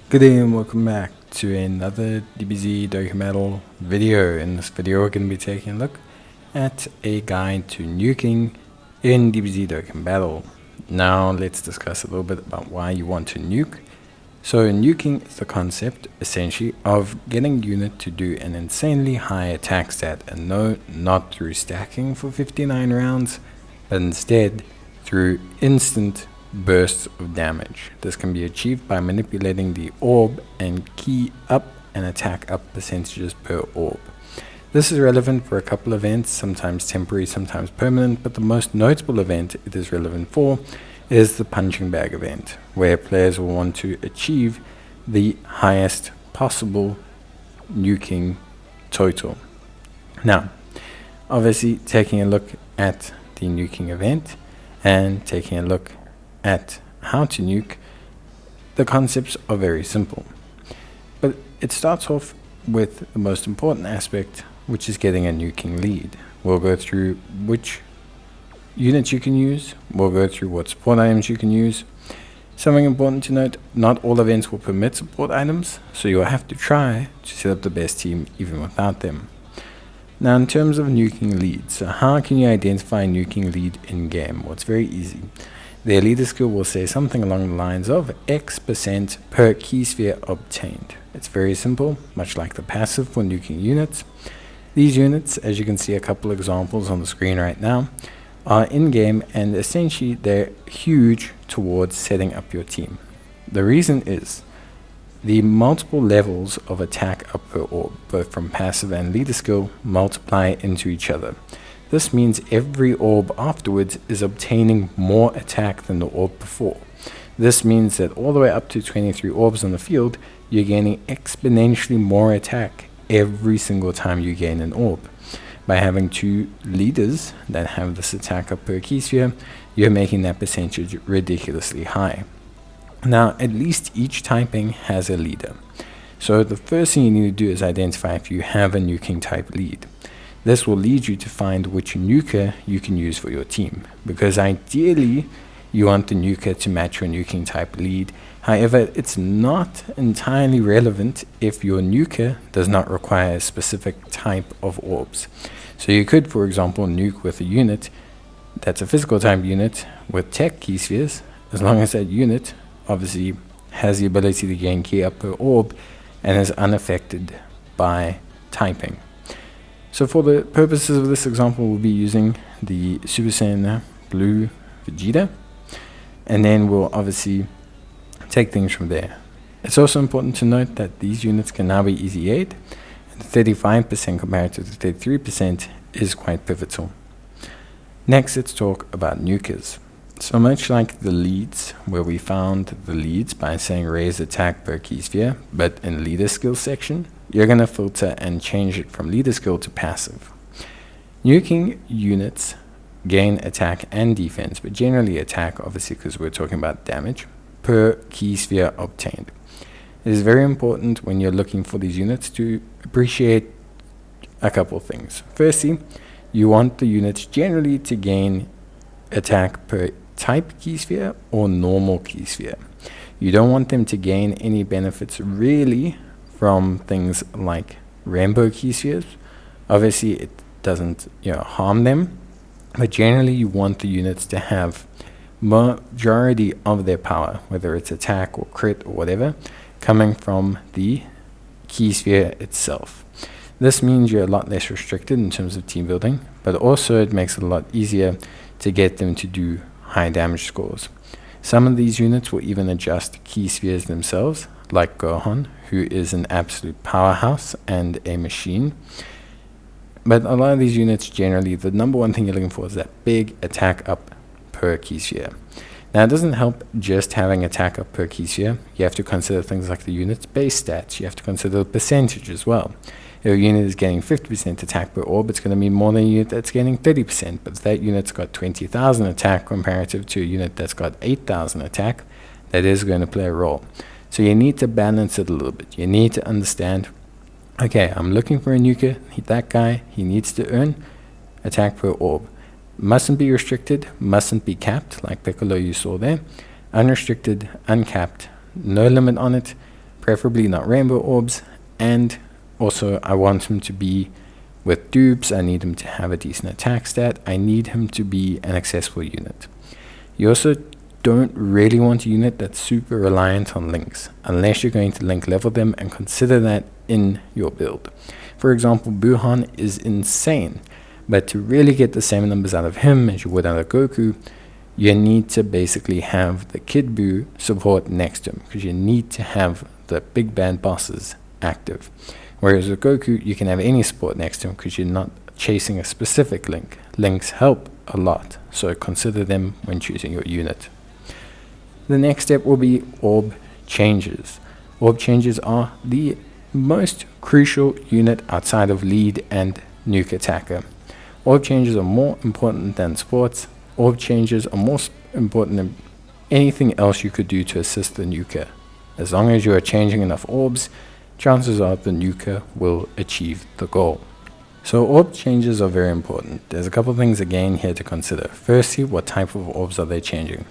Good day and welcome back to another DBZ Dokkan Battle video. In this video we're going to be taking a look at a guide to nuking in DBZ Dokkan Battle. Now let's discuss a little bit about why you want to nuke. So nuking is the concept essentially of getting a unit to do an insanely high attack stat, and no, not through stacking for 59 rounds, but instead through instant bursts of damage. This can be achieved by manipulating the orb and key up and attack up percentages per orb. This is relevant for a couple events, sometimes temporary, sometimes permanent, but the most notable event it is relevant for is the punching bag event, where players will want to achieve the highest possible nuking total. Now, obviously taking a look at the nuking event and taking a look at how to nuke, the concepts are very simple. But it starts off with the most important aspect, which is getting a nuking lead. We'll go through which units you can use, we'll go through what support items you can use. Something important to note, not all events will permit support items, so you'll have to try to set up the best team even without them. Now in terms of nuking leads, so how can you identify a nuking lead in game? Well, it's very easy. Their leader skill will say something along the lines of X% per key sphere obtained. It's very simple, much like the passive for nuking units. These units, as you can see a couple examples on the screen right now, are in-game, and essentially they're huge towards setting up your team. The reason is the multiple levels of attack up per orb, both from passive and leader skill, multiply into each other. This means every orb afterwards is obtaining more attack than the orb before. This means that all the way up to 23 orbs on the field, you're gaining exponentially more attack every single time you gain an orb. By having two leaders that have this attack up per key sphere, you're making that percentage ridiculously high. Now, at least each typing has a leader. So the first thing you need to do is identify if you have a nuking type lead. This will lead you to find which nuker you can use for your team, because ideally you want the nuker to match your nuking type lead. However, it's not entirely relevant if your nuker does not require a specific type of orbs. So you could, for example, nuke with a unit that's a physical type unit with tech key spheres, as long as that unit obviously has the ability to gain key up per orb and is unaffected by typing. So for the purposes of this example, we'll be using the Super Saiyan Blue Vegeta, and then we'll obviously take things from there. It's also important to note that these units can now be easy 8, and 35% compared to the 33% is quite pivotal. Next, let's talk about nukers. So much like the leads, where we found the leads by saying raise attack per key sphere, but in leader skill section, you're going to filter and change it from leader skill to passive. Nuking units gain attack and defense, but generally attack, obviously because we're talking about damage, per key sphere obtained. It is very important when you're looking for these units to appreciate a couple things. Firstly, you want the units generally to gain attack per type key sphere or normal key sphere. You don't want them to gain any benefits really from things like rainbow key spheres. Obviously it doesn't harm them, but generally you want the units to have majority of their power, whether it's attack or crit or whatever, coming from the key sphere itself. This means you're a lot less restricted in terms of team building, but also it makes it a lot easier to get them to do high damage scores. Some of these units will even adjust key spheres themselves, like Gohan, who is an absolute powerhouse and a machine. But a lot of these units, generally, the number one thing you're looking for is that big attack up per key sphere. Now, it doesn't help just having attack up per key sphere. You have to consider things like the unit's base stats. You have to consider the percentage as well. If a unit is getting 50% attack per orb, it's going to be more than a unit that's getting 30%. But if that unit's got 20,000 attack comparative to a unit that's got 8,000 attack, that is going to play a role. So you need to balance it a little bit. You need to understand, okay, I'm looking for a nuker. That guy, he needs to earn attack per orb. Mustn't be restricted, mustn't be capped, like Piccolo you saw there. Unrestricted, uncapped, no limit on it. preferably not rainbow orbs, and also I want him to be with dupes. I need him to have a decent attack stat. I need him to be an accessible unit. You also don't really want a unit that's super reliant on links, unless you're going to link level them and consider that in your build. For example, Buhan is insane, but to really get the same numbers out of him as you would out of Goku, you need to basically have the Kid Buu support next to him, because you need to have the big bad bosses active. Whereas with Goku, you can have any support next to him because you're not chasing a specific link. Links help a lot, so consider them when choosing your unit. The next step will be orb changes. Orb changes are the most crucial unit outside of lead and nuke attacker. Orb changes are more important than supports. Orb changes are more important than anything else you could do to assist the nuker. As long as you are changing enough orbs, chances are the nuker will achieve the goal. So orb changes are very important. There's a couple of things again here to consider. Firstly, what type of orbs are they changing?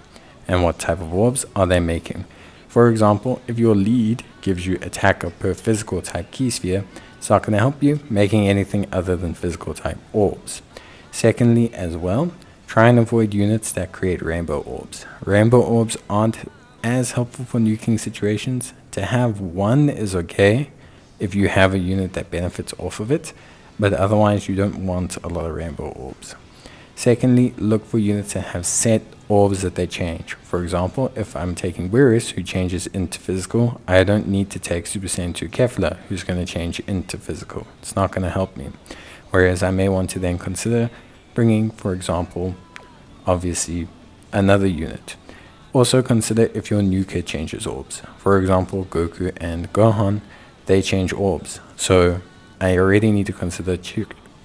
And what type of orbs are they making? For example, if your lead gives you attacker per physical type key sphere, it's not going to help you making anything other than physical type orbs. Secondly, as well, try and avoid units that create rainbow orbs. Rainbow orbs aren't as helpful for nuking situations. To have one is okay if you have a unit that benefits off of it, but otherwise you don't want a lot of rainbow orbs. Secondly, look for units that have set orbs that they change. For example, if I'm taking Wirus, who changes into physical, I don't need to take Super Saiyan 2 Kefla, who's going to change into physical. It's not going to help me. Whereas I may want to then consider bringing, for example, obviously, another unit. Also consider if your nuker changes orbs. For example, Goku and Gohan, they change orbs. So I already need to consider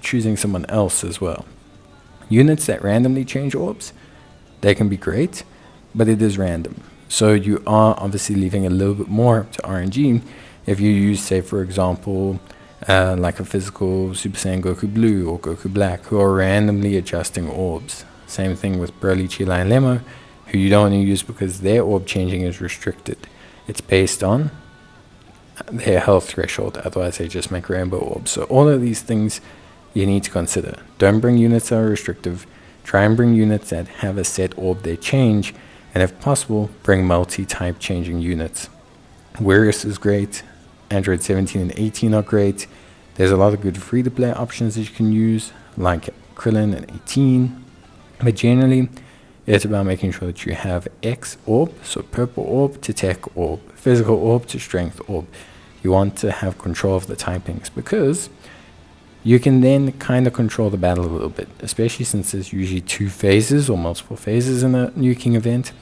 choosing someone else as well. Units that randomly change orbs, they can be great, but it is random. So you are obviously leaving a little bit more to RNG if you use, say, for example, like a physical Super Saiyan Goku Blue or Goku Black, who are randomly adjusting orbs. Same thing with Broly, Chila, and Lemma, who you don't want to use because their orb changing is restricted. It's based on their health threshold, otherwise they just make rainbow orbs. So all of these things you need to consider. Don't bring units that are restrictive. Try and bring units that have a set orb they change, and if possible, bring multi-type changing units. Wirus is great. Android 17 and 18 are great. There's a lot of good free-to-play options that you can use, like Krillin and 18. But generally, it's about making sure that you have X orb, so purple orb to tech orb, physical orb to strength orb. You want to have control of the typings because you can then kind of control the battle a little bit, especially since there's usually 2 phases or multiple phases in a nuking event.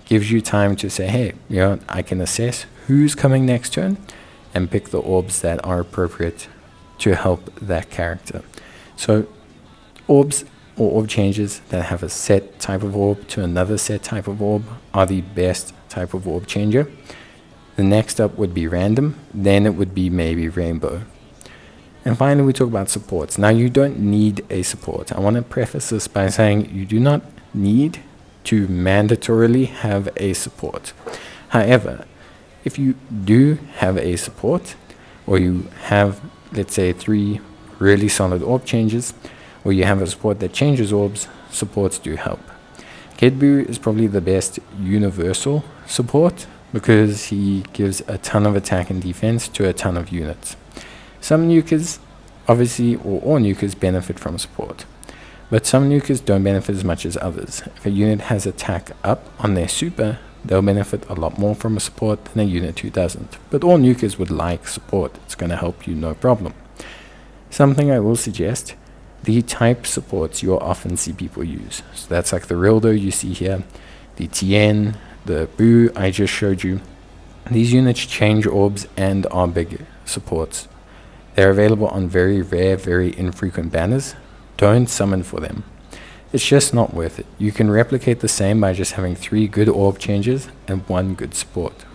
Gives you time to say, hey, you know, I can assess who's coming next turn and pick the orbs that are appropriate to help that character. So orbs or orb changes that have a set type of orb to another set type of orb are the best type of orb changer. The next up would be random, then it would be maybe rainbow. And finally, we talk about supports. Now, you don't need a support. I want to preface this by saying you do not need to mandatorily have a support. However, if you do have a support, or you have, let's say, 3 really solid orb changes, or you have a support that changes orbs, supports do help. Kid Buu is probably the best universal support because he gives a ton of attack and defense to a ton of units. Some nukers, obviously, or all nukers benefit from support, but some nukers don't benefit as much as others. If a unit has attack up on their super, they'll benefit a lot more from a support than a unit who doesn't. But all nukers would like support. It's going to help you, no problem. Something I will suggest, the type supports you'll often see people use. So that's like the Rildo you see here, the Tien, the Buu I just showed you. These units change orbs and are big supports. They're available on very rare, very infrequent banners. Don't summon for them. It's just not worth it. You can replicate the same by just having 3 good orb changes and 1 good support.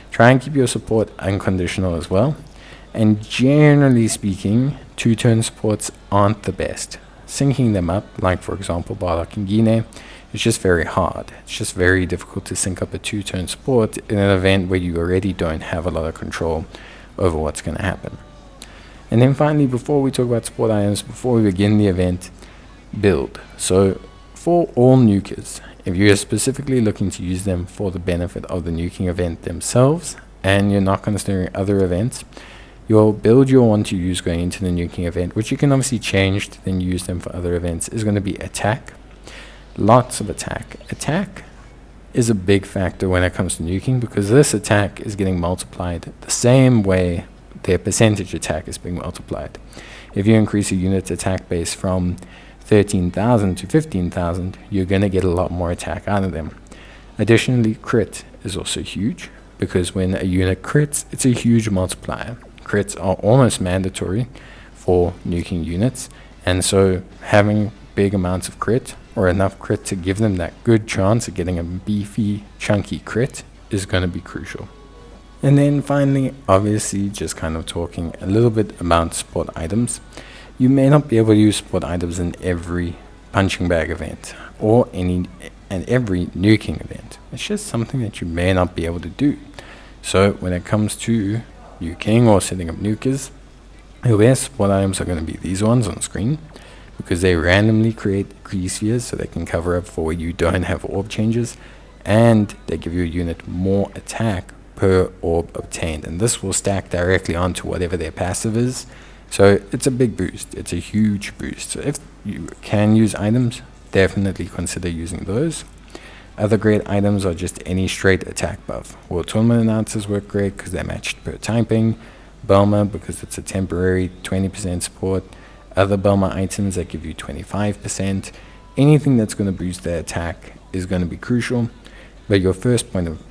Try and keep your support unconditional as well. And generally speaking, 2-turn supports aren't the best. Syncing them up, like for example Bardock and Gine, It's just very hard. It's just very difficult to sync up a 2-turn support in an event where you already don't have a lot of control over what's going to happen. And then finally, before we talk about support items, before we begin the event, build. So for all nukers, if you're specifically looking to use them for the benefit of the nuking event themselves, and you're not considering other events, your build you'll want to use going into the nuking event, which you can obviously change to then use them for other events, is going to be attack. Lots of attack. Attack is a big factor when it comes to nuking, because this attack is getting multiplied the same way their percentage attack is being multiplied. If you increase a unit's attack base from 13,000 to 15,000, you're going to get a lot more attack out of them. Additionally, crit is also huge, because when a unit crits, it's a huge multiplier. Crits are almost mandatory for nuking units, and so having big amounts of crit, or enough crit to give them that good chance of getting a beefy, chunky crit, is going to be crucial. And then finally, obviously, just kind of talking a little bit about support items. You may not be able to use support items in every punching bag event, or every nuking event. It's just something that you may not be able to do. So when it comes to nuking or setting up nukers, your best support items are going to be these ones on screen, because they randomly create grease spheres so they can cover up for where you don't have orb changes, and they give you a unit more attack per orb obtained, and this will stack directly onto whatever their passive is. So it's a big boost. It's a huge boost. So if you can use items, definitely consider using those. Other great items are just any straight attack buff. World Tournament announcers work great because they're matched per typing. Belma, because it's a temporary 20% support. Other Belma items that give you 25%. Anything that's going to boost their attack is going to be crucial. But your first point of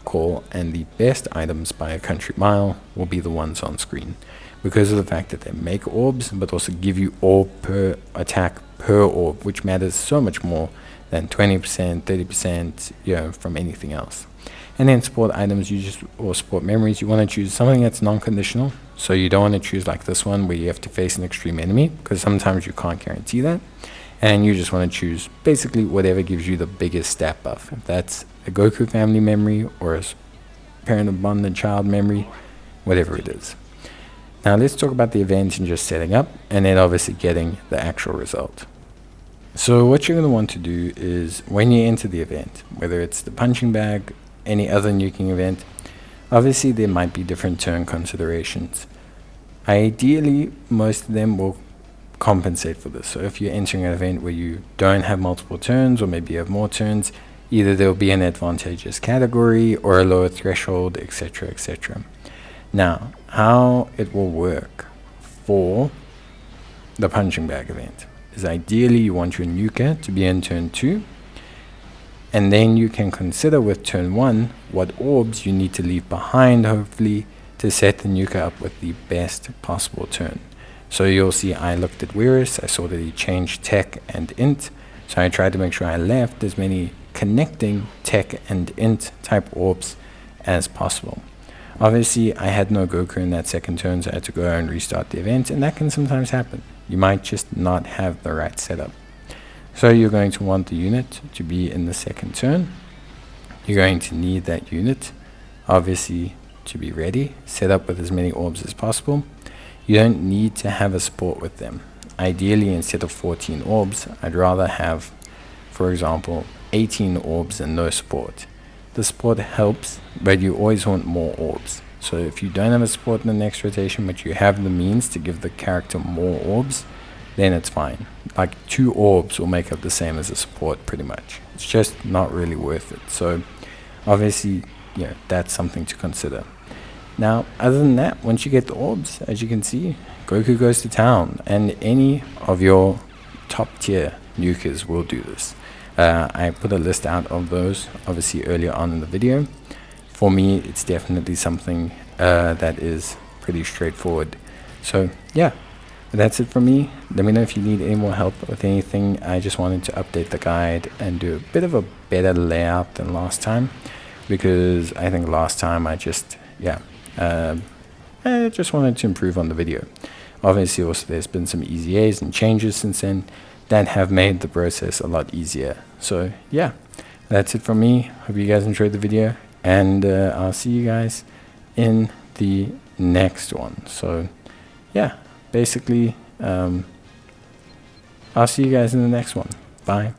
call and the best items by a country mile will be the ones on screen, because of the fact that they make orbs, but also give you orb per attack per orb, which matters so much more than 20%, 30%, from anything else. And then support items, or support memories, you want to choose something that's non-conditional. So you don't want to choose like this one where you have to face an extreme enemy, because sometimes you can't guarantee that. And you just want to choose basically whatever gives you the biggest stat buff. If that's a Goku family memory or a parent of bonded child memory, whatever it is. Now let's talk about the event and just setting up, and then obviously getting the actual result. So what you're going to want to do is, when you enter the event, whether it's the punching bag, any other nuking event, obviously there might be different turn considerations. Ideally, most of them will compensate for this. So if you're entering an event where you don't have multiple turns, or maybe you have more turns, either there will be an advantageous category or a lower threshold, etc., etc. Now, how it will work for the punching bag event is, ideally you want your nuker to be in turn 2, and then you can consider with turn 1 what orbs you need to leave behind, hopefully, to set the nuker up with the best possible turn. So you'll see I looked at Weirus, I saw that he changed tech and int, so I tried to make sure I left as many connecting tech and int type orbs as possible. Obviously, I had no Goku in that second turn, so I had to go and restart the event, and that can sometimes happen. You might just not have the right setup. So you're going to want the unit to be in the second turn. You're going to need that unit, obviously, to be ready, set up with as many orbs as possible. You don't need to have a support with them. Ideally, instead of 14 orbs, I'd rather have, for example, 18 orbs and no support. The support helps, but you always want more orbs. So if you don't have a support in the next rotation, but you have the means to give the character more orbs, then it's fine. Like 2 orbs will make up the same as a support pretty much. It's just not really worth it. So obviously, that's something to consider. Now, other than that, once you get the orbs, as you can see, Goku goes to town, and any of your top tier nukers will do this. I put a list out of those, obviously, earlier on in the video. For me, it's definitely something that is pretty straightforward. So, yeah, that's it from me. Let me know if you need any more help with anything. I just wanted to update the guide and do a bit of a better layout than last time, because I think last time I just wanted to improve on the video. Obviously, also there's been some easy A's and changes since then, that have made the process a lot easier. So yeah, that's it from me. Hope you guys enjoyed the video, and I'll see you guys in the next one. So yeah, basically I'll see you guys in the next one. Bye.